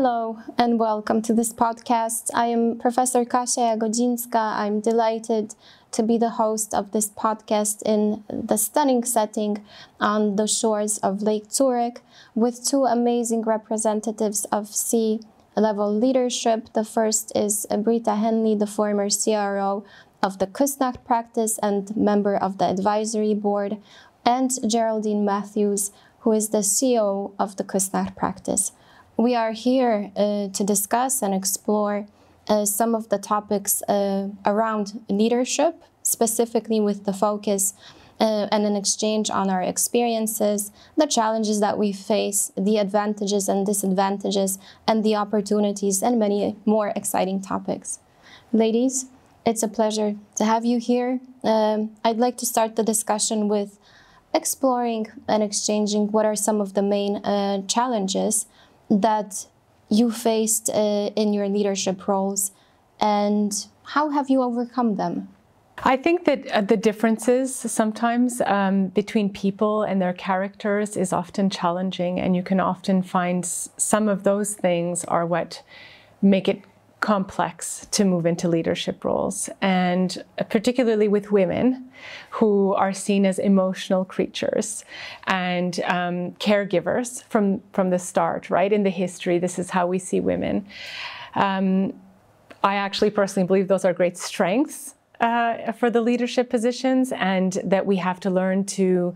Hello and welcome to this podcast. I am Professor Kasia Jagodzinska. I'm delighted to be the host of this podcast in the stunning setting on the shores of Lake Zurich with two amazing representatives of C-level leadership. The first is Britta Hanley, the former CRO of the Kusnacht Practice and member of the advisory board, and Geraldine Matthews, who is the CEO of the Kusnacht Practice. We are here to discuss and explore some of the topics around leadership, specifically with the focus and an exchange on our experiences, the challenges that we face, the advantages and disadvantages, and the opportunities, and many more exciting topics. Ladies, it's a pleasure to have you here. I'd like to start the discussion with exploring and exchanging what are some of the main challenges that you faced in your leadership roles, and how have you overcome them? I think that the differences sometimes between people and their characters is often challenging, and you can often find some of those things are what make it complex to move into leadership roles, and particularly with women who are seen as emotional creatures and caregivers from the start, right? In the history, this is how we see women. I actually personally believe those are great strengths for the leadership positions, and that we have to learn to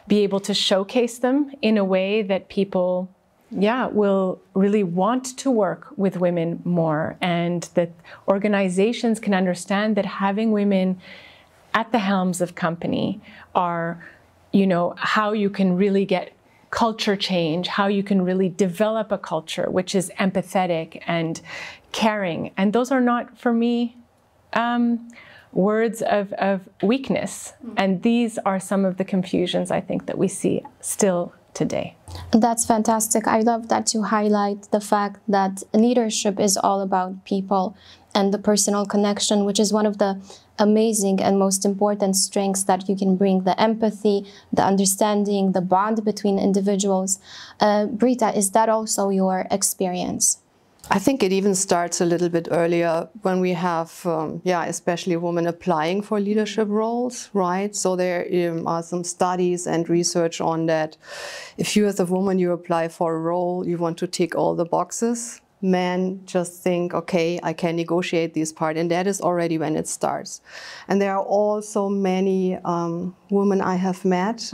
be able to showcase them in a way that people will really want to work with women more, and that organizations can understand that having women at the helms of company are, how you can really get culture change, how you can really develop a culture which is empathetic and caring. And those are not, for me, words of weakness. And these are some of the confusions I think that we see still today. That's fantastic. I love that you highlight the fact that leadership is all about people and the personal connection, which is one of the amazing and most important strengths that you can bring: the empathy, the understanding, the bond between individuals. Britta, is that also your experience? I think it even starts a little bit earlier when we have, especially women applying for leadership roles, right? So there are some studies and research on that. If you as a woman, you apply for a role, you want to tick all the boxes. Men just think, okay, I can negotiate this part, and that is already when it starts. And there are also many women I have met,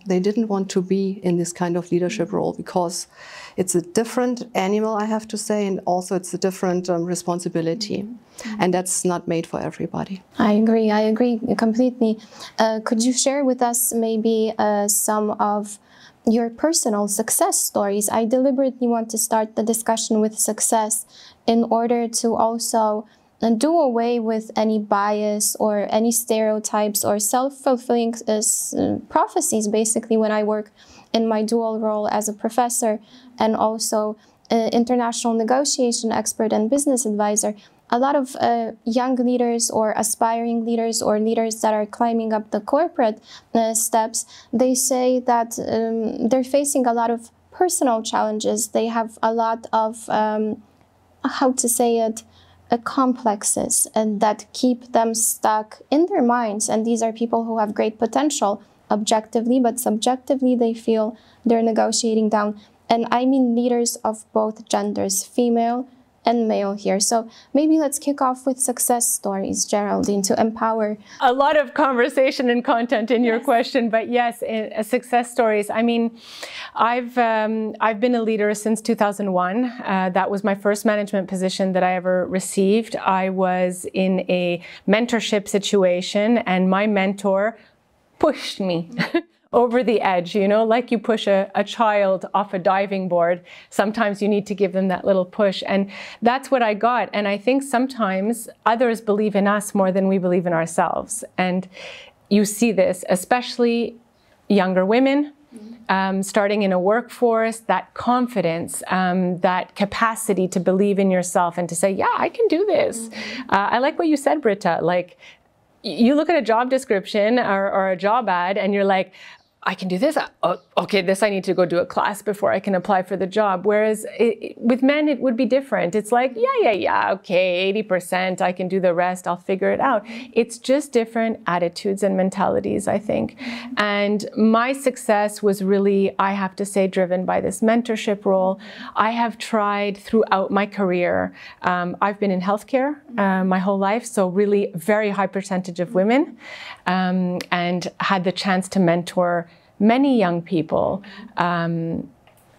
they didn't want to be in this kind of leadership role because it's a different animal, I have to say, and also it's a different responsibility. And that's not made for everybody. I agree completely. Could you share with us maybe some of your personal success stories? I deliberately want to start the discussion with success in order to also do away with any bias or any stereotypes or self-fulfilling prophecies, basically, when I work in my dual role as a professor and also international negotiation expert and business advisor. A lot of young leaders or aspiring leaders or leaders that are climbing up the corporate steps, they say that they're facing a lot of personal challenges. They have a lot of, complexes and that keep them stuck in their minds. And these are people who have great potential objectively, but subjectively they feel they're negotiating down. And I mean leaders of both genders, female and male here. So maybe let's kick off with success stories, Geraldine, to empower. A lot of conversation and content in your question, but yes, success stories. I mean, I've been a leader since 2001. That was my first management position that I ever received. I was in a mentorship situation, and my mentor pushed me over the edge, like you push a child off a diving board. Sometimes you need to give them that little push. And that's what I got. And I think sometimes others believe in us more than we believe in ourselves. And you see this, especially younger women, starting in a workforce, that confidence, that capacity to believe in yourself and to say, yeah, I can do this. I like what you said, Britta. Like, you look at a job description or a job ad and you're like, I can do this. okay, this I need to go do a class before I can apply for the job. Whereas with men, it would be different. It's like, yeah, okay, 80%, I can do the rest, I'll figure it out. It's just different attitudes and mentalities, I think. And my success was really, I have to say, driven by this mentorship role. I have tried throughout my career, I've been in healthcare my whole life, so really very high percentage of women, and had the chance to mentor many young people, and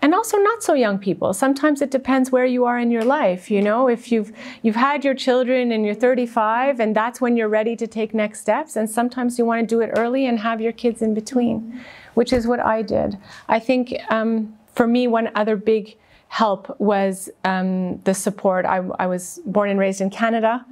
also not so young people. Sometimes it depends where you are in your life. You know, if you've had your children and you're 35, and that's when you're ready to take next steps. And sometimes you want to do it early and have your kids in between, which is what I did. I think for me, one other big help was the support. I was born and raised in Canada,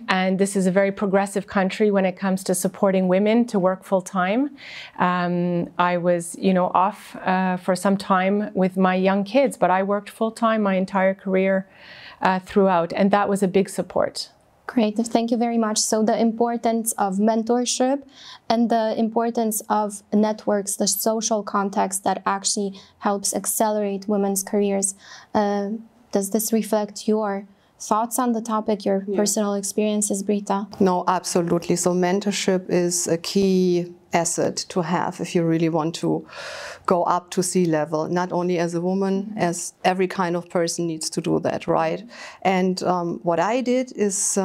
and this is a very progressive country when it comes to supporting women to work full time. I was, off for some time with my young kids, but I worked full time my entire career throughout, and that was a big support. Great, thank you very much. So the importance of mentorship and the importance of networks, the social context that actually helps accelerate women's careers. Does this reflect your thoughts on the topic, your personal experiences, Britta? No, absolutely. So mentorship is a key asset to have if you really want to go up to C-level, not only as a woman, as every kind of person needs to do that, right? And what I did is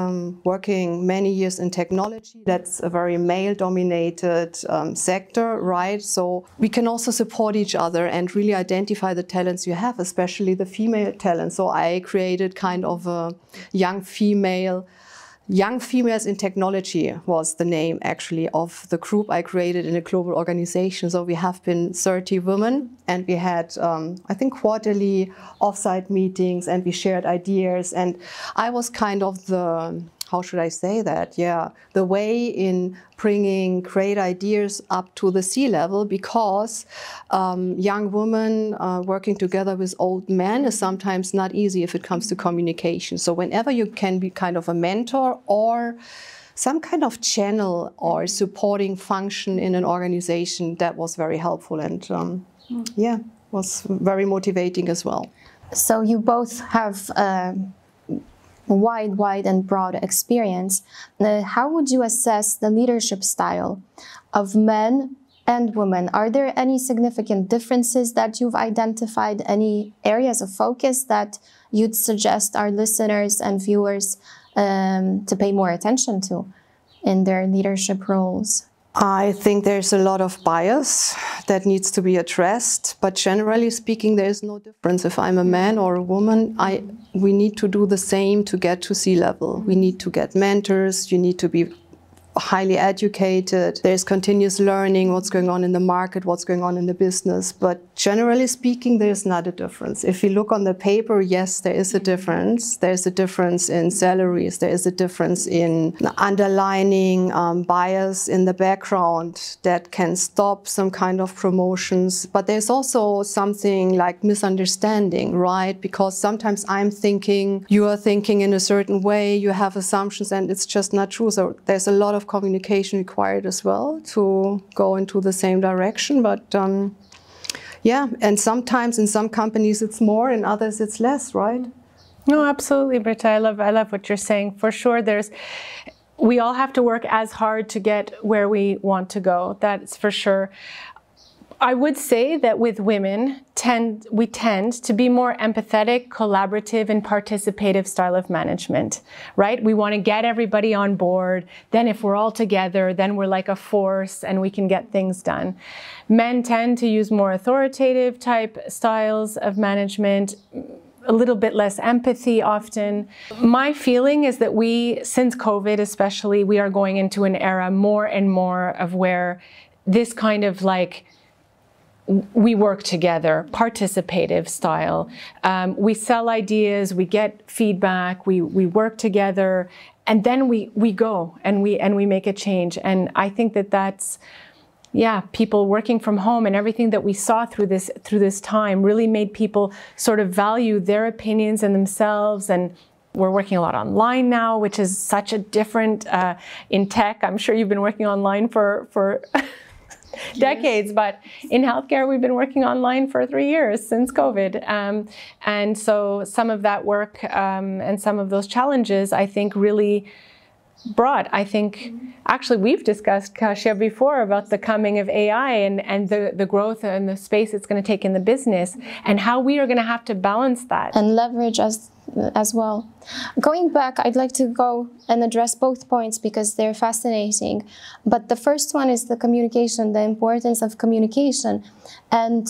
working many years in technology. That's a very male-dominated sector, right? So we can also support each other and really identify the talents you have, especially the female talent. So I created kind of a Young Females in Technology was the name actually of the group I created in a global organization. So we have been 30 women, and we had, I think, quarterly offsite meetings, and we shared ideas. And I was kind of the, how should I say that? Yeah, the way in bringing great ideas up to the C-level, because young women working together with old men is sometimes not easy if it comes to communication. So whenever you can be kind of a mentor or some kind of channel or supporting function in an organization, that was very helpful, and yeah, was very motivating as well. So you both have wide and broad experience. How would you assess the leadership style of men and women? Are there any significant differences that you've identified, any areas of focus that you'd suggest our listeners and viewers to pay more attention to in their leadership roles? I think there's a lot of bias that needs to be addressed, but generally speaking, there is no difference. If I'm a man or a woman, we need to do the same to get to C-level. We need to get mentors, you need to be highly educated. There's continuous learning, what's going on in the market, what's going on in the business. But generally speaking, there's not a difference. If you look on the paper, yes, there is a difference. There's a difference in salaries. There is a difference in underlining bias in the background that can stop some kind of promotions. But there's also something like misunderstanding, right? Because sometimes I'm thinking, you are thinking in a certain way, you have assumptions, and it's just not true. So there's a lot of communication required as well to go into the same direction. But yeah, and sometimes in some companies it's more, in others it's less, right? No, absolutely, Britta. I love what you're saying. For sure, we all have to work as hard to get where we want to go. That's for sure. I would say that with women, we tend to be more empathetic, collaborative, and participative style of management, right? We want to get everybody on board. Then if we're all together, then we're like a force and we can get things done. Men tend to use more authoritative type styles of management, a little bit less empathy often. My feeling is that since COVID especially, we are going into an era more and more of where this kind of like, we work together, participative style. We sell ideas, we get feedback, we work together, and then we go and we make a change. And I think that's, yeah, people working from home and everything that we saw through this time really made people sort of value their opinions and themselves. And we're working a lot online now, which is such a different in tech. I'm sure you've been working online for decades, but in healthcare, we've been working online for 3 years since COVID. And so some of that work and some of those challenges, I think, really brought, actually we've discussed, Kasia, before about the coming of AI and the growth and the space it's going to take in the business and how we are going to have to balance that. And leverage as well. Going back, I'd like to go and address both points because they're fascinating. But the first one is the communication, the importance of communication. And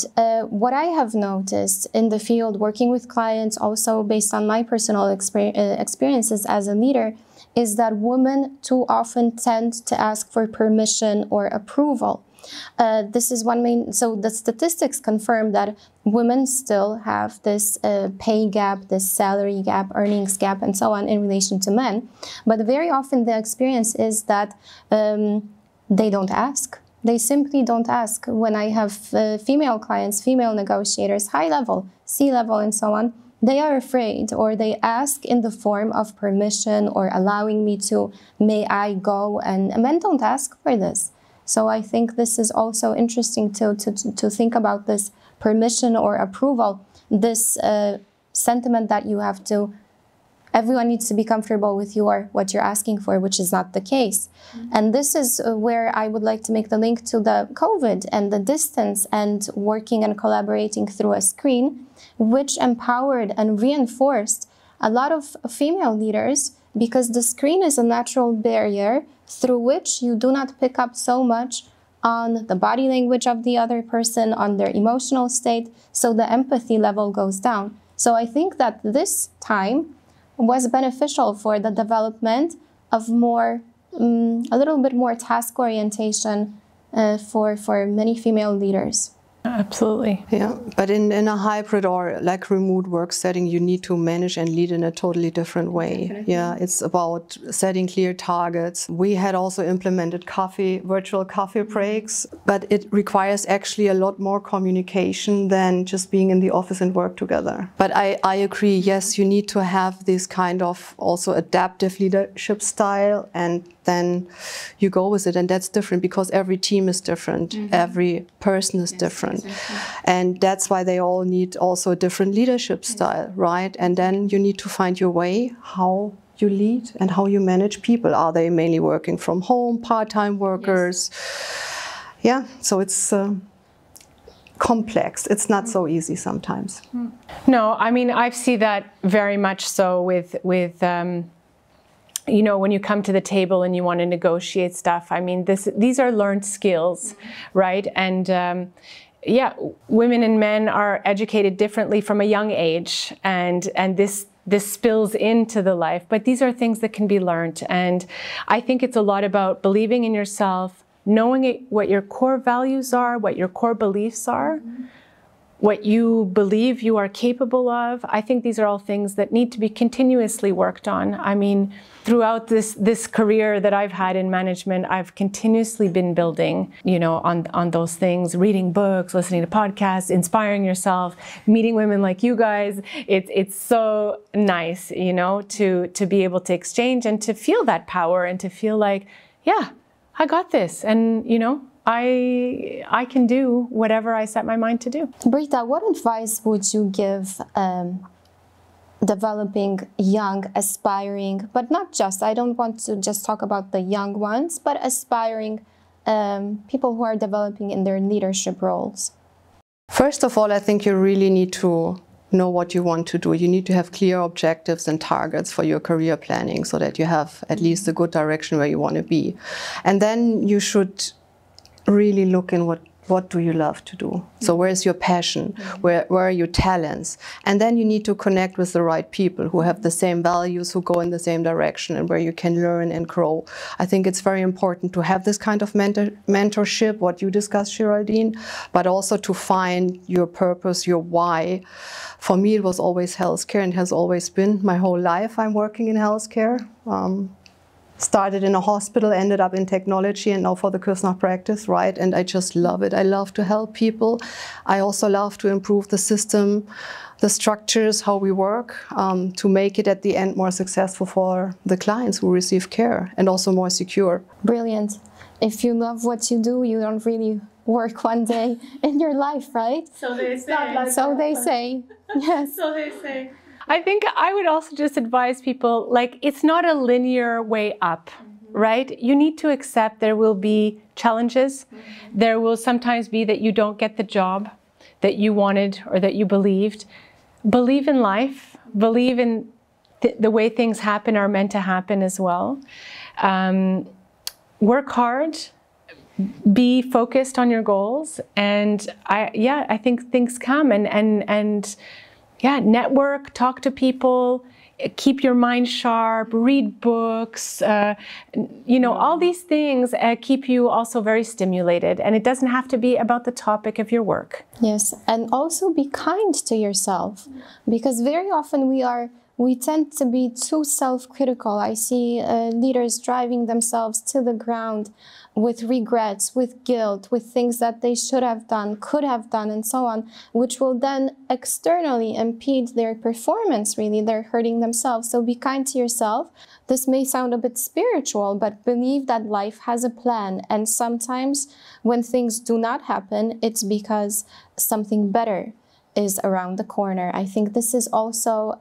what I have noticed in the field, working with clients, also based on my personal experiences as a leader, is that women too often tend to ask for permission or approval. This is one main, so the statistics confirm that women still have this pay gap, this salary gap, earnings gap, and so on in relation to men. But very often the experience is that they don't ask. They simply don't ask. When I have female clients, female negotiators, high level, C-level, and so on, they are afraid, or they ask in the form of permission or allowing me to, may I go, and men don't ask for this. So I think this is also interesting to think about this permission or approval, this sentiment that you have to, everyone needs to be comfortable with what you're asking for, which is not the case. And this is where I would like to make the link to the COVID and the distance and working and collaborating through a screen, which empowered and reinforced a lot of female leaders, because the screen is a natural barrier through which you do not pick up so much on the body language of the other person, on their emotional state, so the empathy level goes down. So I think that this time was beneficial for the development of more, a little bit more task orientation for many female leaders. Absolutely. Yeah, but in a hybrid or like remote work setting, you need to manage and lead in a totally different way. Definitely. Yeah, it's about setting clear targets. We had also implemented virtual coffee breaks, but it requires actually a lot more communication than just being in the office and work together. But I agree, yes, you need to have this kind of also adaptive leadership style, and then you go with it, and that's different because every team is different, every person is different. Exactly. And that's why they all need also a different leadership style, right? And then you need to find your way, how you lead and how you manage people. Are they mainly working from home, part-time workers? Yes. Yeah, so it's complex. It's not so easy sometimes. No, I mean, I see that very much so with you know, when you come to the table and you want to negotiate stuff. I mean, these are learned skills, right? And yeah, women and men are educated differently from a young age, and this spills into the life. But these are things that can be learned, and I think it's a lot about believing in yourself, knowing what your core values are, what your core beliefs are, what you believe you are capable of. I think these are all things that need to be continuously worked on. I mean, throughout this career that I've had in management, I've continuously been building, you know, on those things, reading books, listening to podcasts, inspiring yourself, meeting women like you guys. It's so nice, you know, to be able to exchange and to feel that power and to feel like, yeah, I got this. And, you know, I can do whatever I set my mind to do. Britta, what advice would you give developing young, aspiring, but not just, I don't want to just talk about the young ones, but aspiring people who are developing in their leadership roles? First of all, I think you really need to know what you want to do. You need to have clear objectives and targets for your career planning so that you have at least a good direction where you want to be. And then you should really look in what do you love to do. So where's your passion? Where are your talents? And then you need to connect with the right people who have the same values, who go in the same direction, and where you can learn and grow. I think it's very important to have this kind of mentorship, what you discussed, Geraldine, but also to find your purpose, your why. For me, it was always healthcare, and has always been my whole life. I'm working in healthcare. Started in a hospital, ended up in technology, and now for the Kusnacht Practice, right? And I just love it. I love to help people. I also love to improve the system, the structures, how we work, to make it at the end more successful for the clients who receive care, and also more secure. Brilliant. if you love what you do, you don't really work one day in your life, right? So they say. So they say. Yes. So they say. I think I would also just advise people, like, it's not a linear way up, right? You need to accept there will be challenges. There will sometimes be that you don't get the job that you wanted or that you believed. Believe in life. Believe in the way things happen are meant to happen as well. Work hard. Be focused on your goals, and I think things come, and network, talk to people, keep your mind sharp, read books, all these things keep you also very stimulated, and it doesn't have to be about the topic of your work. Yes, and also be kind to yourself, because very often we tend to be too self-critical. I see leaders driving themselves to the ground with regrets, with guilt, with things that they should have done, could have done, and so on, which will then externally impede their performance, really. They're hurting themselves. So be kind to yourself. This may sound a bit spiritual, but believe that life has a plan. And sometimes when things do not happen, it's because something better is around the corner. I think this is also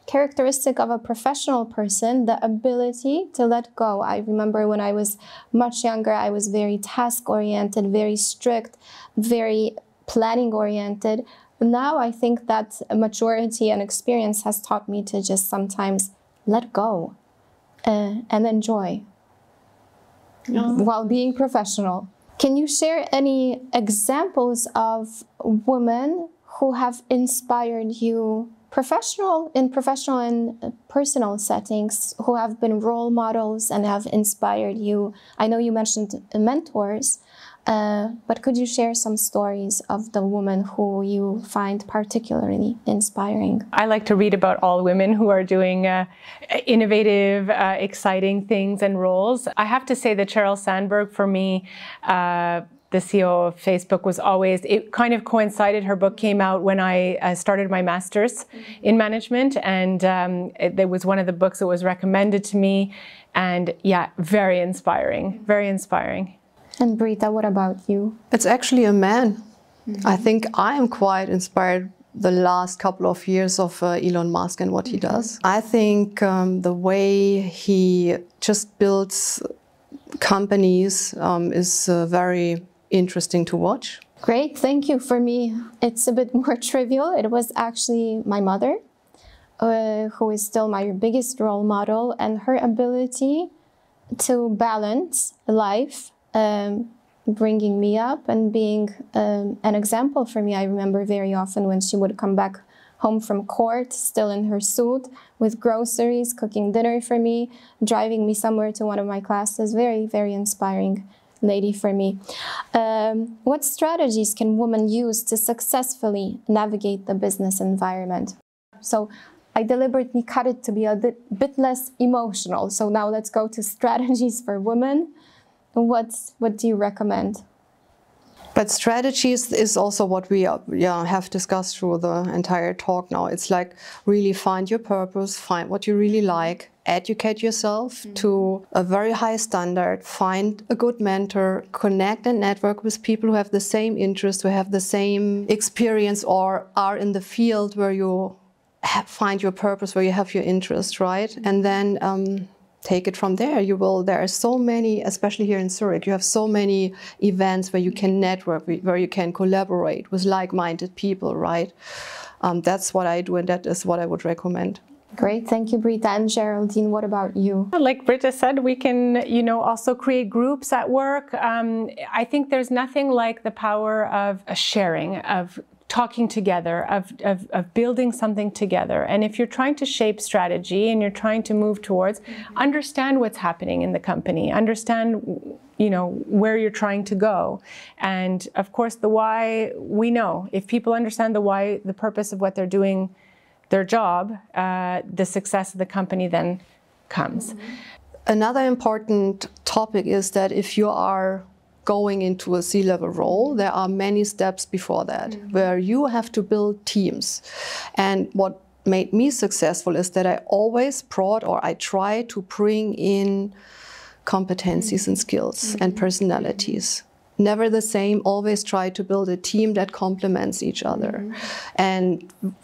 characteristic of a professional person, the ability to let go. I remember when I was much younger, I was very task-oriented, very strict, very planning-oriented. Now I think that maturity and experience has taught me to just sometimes let go and enjoy while being professional. Can you share any examples of women who have inspired you in professional and personal settings, who have been role models and have inspired you? I know you mentioned mentors, but could you share some stories of the women who you find particularly inspiring? I like to read about all women who are doing innovative, exciting things and roles. I have to say that Sheryl Sandberg, for me, the CEO of Facebook, was always, it kind of coincided, her book came out when I started my master's in management, and it was one of the books that was recommended to me, and very inspiring, very inspiring. And Britta, what about you? It's actually a man. I think I am quite inspired the last couple of years of Elon Musk and what he does. I think the way he just builds companies is very interesting to watch. Great, thank you. For me, it's a bit more trivial. It was actually my mother, who is still my biggest role model, and her ability to balance life, bringing me up and being an example for me. I remember very often when she would come back home from court, still in her suit, with groceries, cooking dinner for me, driving me somewhere to one of my classes. Very, very inspiring lady for me. What strategies can women use to successfully navigate the business environment? So I deliberately cut it to be a bit less emotional. So now let's go to strategies for women. What do you recommend? But strategies is also what we have discussed through the entire talk now. It's like really find your purpose, find what you really like, educate yourself to a very high standard, find a good mentor, connect and network with people who have the same interest, who have the same experience or are in the field where you find your purpose, where you have your interest, right? And then take it from there. There are so many, especially here in Zurich, you have so many events where you can network, where you can collaborate with like-minded people, right? That's what I do, and that is what I would recommend. Great, thank you, Britta. And Geraldine, what about you? Like Britta said, we can, also create groups at work. I think there's nothing like the power of sharing, of talking together, of building something together. And if you're trying to shape strategy and you're trying to move towards, understand what's happening in the company, understand, where you're trying to go. And of course, the why, we know. If people understand the why, the purpose of what they're doing, their job, the success of the company then comes. Another important topic is that if you are going into a C-level role, there are many steps before that, where you have to build teams. And what made me successful is that I always I try to bring in competencies and skills and personalities. Never the same, always try to build a team that complements each other. And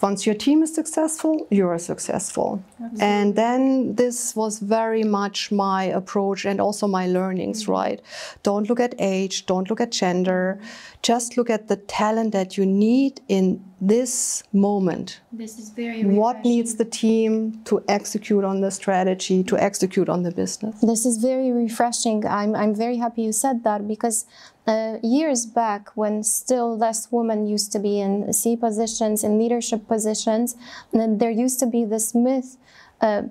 once your team is successful, you're successful. Absolutely. And then this was very much my approach and also my learnings, right? Don't look at age, don't look at gender, just look at the talent that you need in this moment. This is very refreshing. What needs the team to execute on the strategy, to execute on the business? This is very refreshing. I'm very happy you said that, because years back, when still less women used to be in C positions, in leadership positions, and there used to be this myth,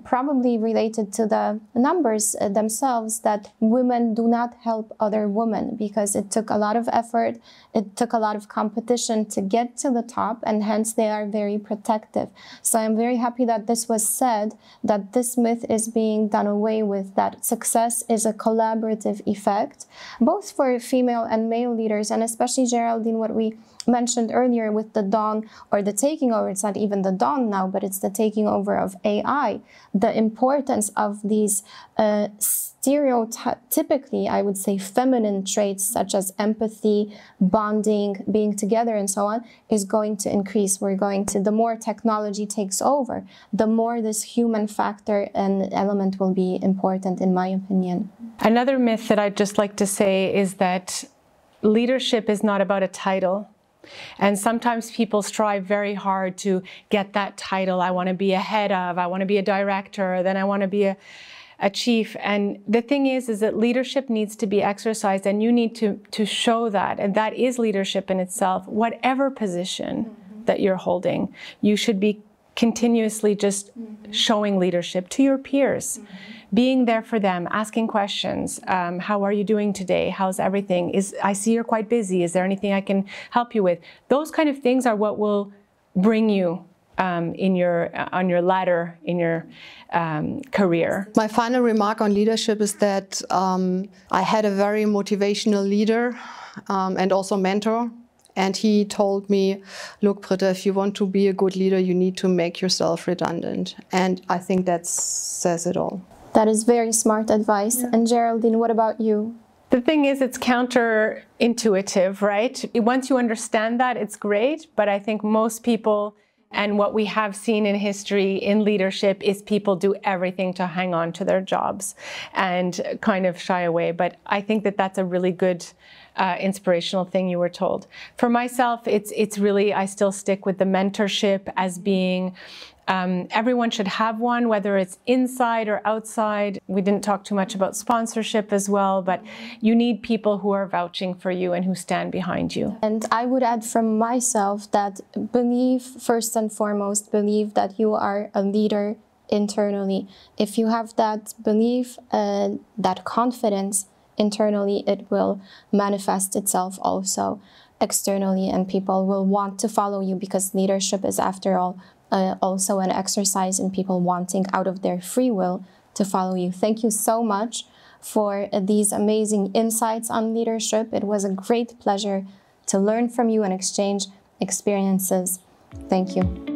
probably related to the numbers themselves, that women do not help other women because it took a lot of effort, it took a lot of competition to get to the top, and hence they are very protective. So I'm very happy that this was said, that this myth is being done away with, that success is a collaborative effect, both for female and male leaders, and especially, Geraldine, what we mentioned earlier with the dawn, or the taking over, it's not even the dawn now, but it's the taking over of AI, the importance of these stereotypically, I would say, feminine traits such as empathy, bonding, being together, and so on, is going to increase. We're going to, the more technology takes over, the more this human factor and element will be important, in my opinion. Another myth that I'd just like to say is that leadership is not about a title. And sometimes people strive very hard to get that title. I want to be a head of, I want to be a director, then I want to be a chief. And the thing is that leadership needs to be exercised, and you need to show that. And that is leadership in itself. Whatever position that you're holding, you should be continuously just showing leadership to your peers. Being there for them, asking questions. How are you doing today? How's everything? I see you're quite busy. Is there anything I can help you with? Those kind of things are what will bring you on your ladder in your career. My final remark on leadership is that I had a very motivational leader and also mentor. And he told me, look, Britta, if you want to be a good leader, you need to make yourself redundant. And I think that says it all. That is very smart advice. Yeah. And Geraldine, what about you? The thing is, it's counterintuitive, right? Once you understand that, it's great. But I think most people, and what we have seen in history in leadership, is people do everything to hang on to their jobs and kind of shy away. But I think that that's a really good inspirational thing you were told. For myself, it's really, I still stick with the mentorship as being, everyone should have one, whether it's inside or outside. We didn't talk too much about sponsorship as well, but you need people who are vouching for you and who stand behind you. And I would add from myself that believe, first and foremost, believe that you are a leader internally. If you have that belief, that confidence internally, it will manifest itself also externally, and people will want to follow you, because leadership is, after all, also an exercise in people wanting out of their free will to follow you. Thank you so much for these amazing insights on leadership. It was a great pleasure to learn from you and exchange experiences. Thank you.